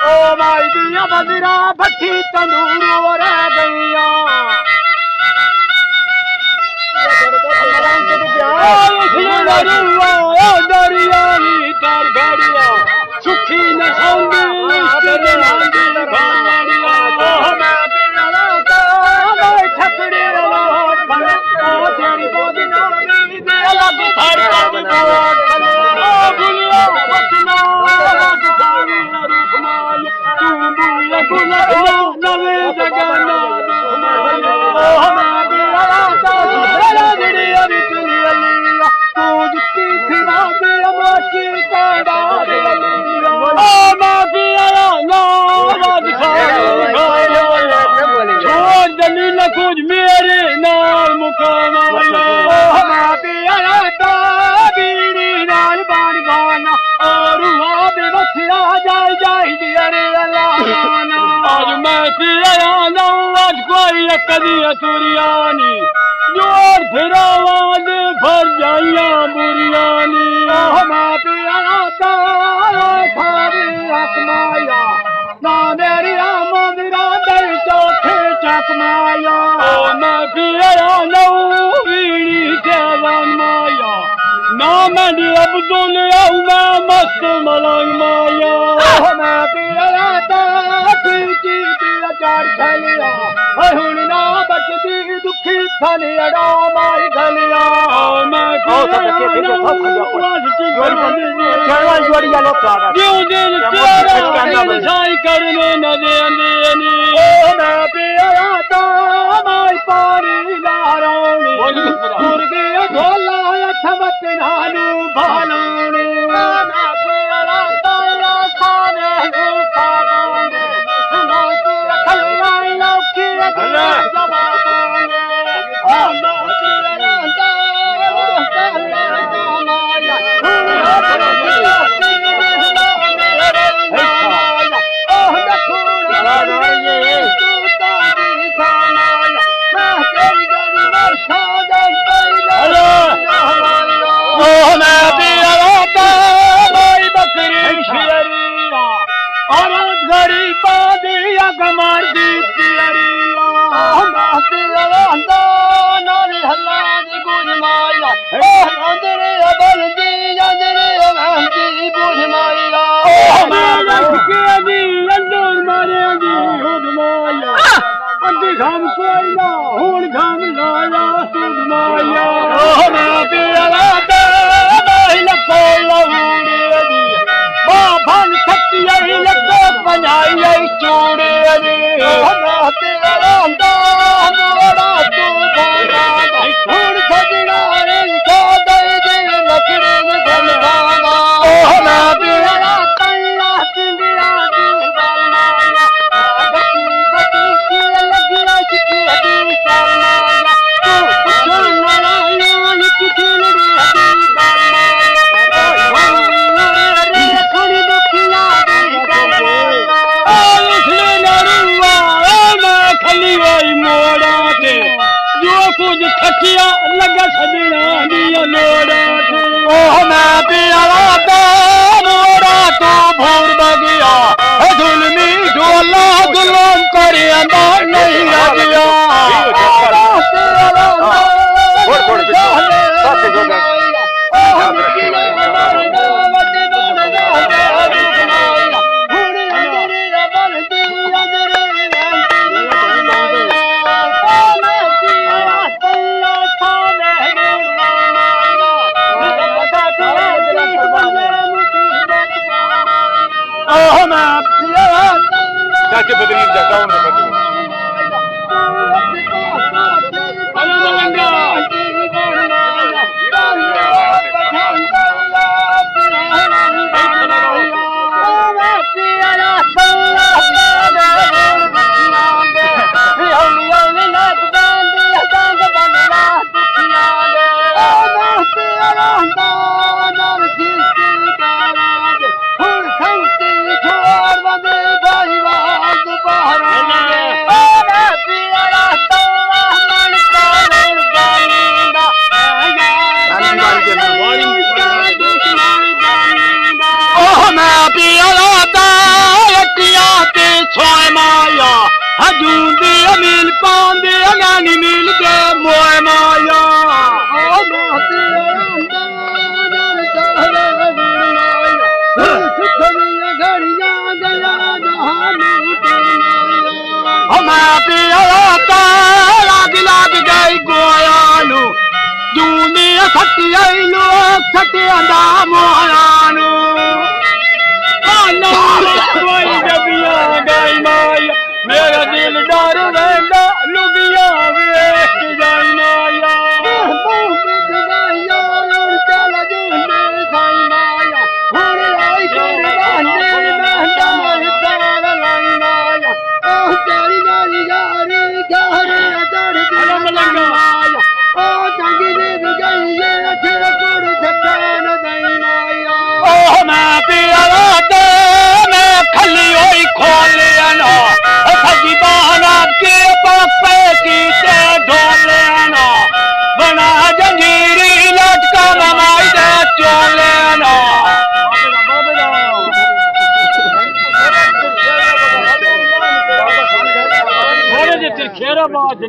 ओ माई दिया बजरा भट्टी तंदूर रह गईया सुखी न कुछ मेरे नाल मुकाना बीड़ी नाल बाण गाना और बसिया जाए जाए आज मैं पिया आज कोई कदी तुरियानी जोर फिरावान भर जाइया बुरियानी मैं पिया माया ना मेरी मंदिरा दल चौथे चकमाया मैं पिया बीड़ी जवान माया ना मैं अब्दुल मैं मस्त मलंग माया मैं पिया चार छलिया हुन ना बचती दुखी थाने अड़ा मारी गलिया मैं साई करने न देनी मैं पिया माई पानी लारानी मुर्गे ढोला अथमत नानू भालानी मैं पिया ताया खाने खाने खल्लाई लौकी घम कोई ना हुन घम लाया सुध माया मैं पिया भन थकी लको पनाई चूड़े कुछ खटिया लगा छड़िया लोड़ा मैं पिया मोड़ा तो भोर बगिया धुलमी ढोला गुलाम करे नहीं गया जाके बदली जाता हूँ छोड़ बंदे भाई बात बाहर माया हजूंदी मिल पांदे नानी मिल के मोए माया ओ माती घड़ियां गया मैं पिया लाग लाग गई गोयानू जूनी सटी आई लोग सटिया मोयानू कोई जबिया गई माया मेरा दिल डर वेंदा लुगिया वेख जाई माया चल जूने साई माया हुण आई कुर्बानी महंगा महतार लाई माया ओ तेरी नारी यारी गहरे दर दी माया ओ चंगी नींद गई ये फिर कुड़ छटान दई माया ओ मैं पिया दे मैं खली होई खोलिया ना सजी बहाना के पापे की से ढोलिया ना बना जंजीरी लटका माई दे चोलिया ना खेरा बात